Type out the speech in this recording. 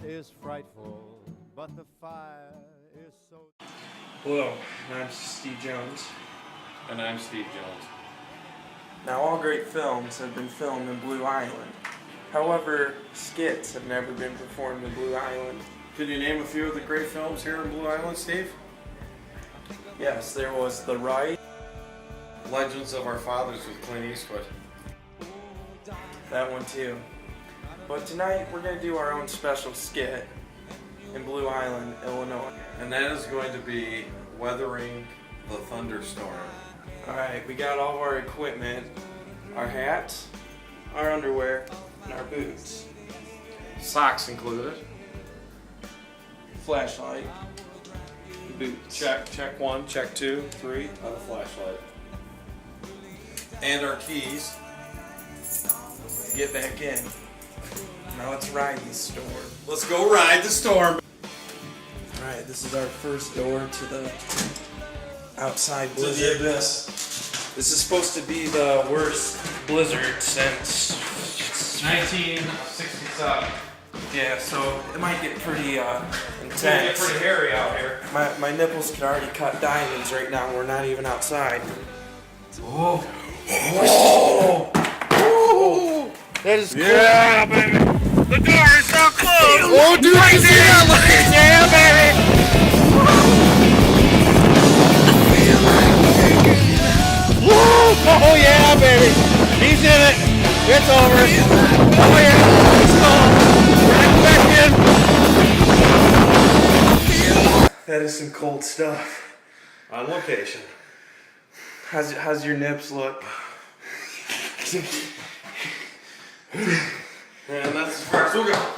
is frightful, but the fire is so... Hello, I'm Steve Jones. And I'm Steve Jones. Now, all great films have been filmed in Blue Island. However, skits have never been performed in Blue Island. Can you name a few of the great films here in Blue Island, Steve? Yes, there was The Right. Legends of Our Fathers with Clint Eastwood. That one too. But tonight, we're going to do our own special skit in Blue Island, Illinois. And that is going to be Weathering the Thunderstorm. Alright, we got all of our equipment, our hats, our underwear, and our boots. Socks included. Flashlight, boots. Check 1, check 2, 3 on the flashlight. And our keys. Get back in. Now let's ride this storm. Let's go ride the storm. Alright, this is our first door to the outside To the blizzard. abyss. This is supposed to be the worst blizzard since 1967. yeah, so it might get pretty It's gonna get intense. pretty hairy out here. My nipples could already cut diamonds right now. We're not even outside. Oh. That is cool. Yeah, baby. The door is so closed. Oh, dude, yeah, baby. Oh yeah, baby. He's in it. It's over. Oh yeah. Let's go. Right back in. That is some cold stuff. On location. How's your nips look? And that's as far as we'll go.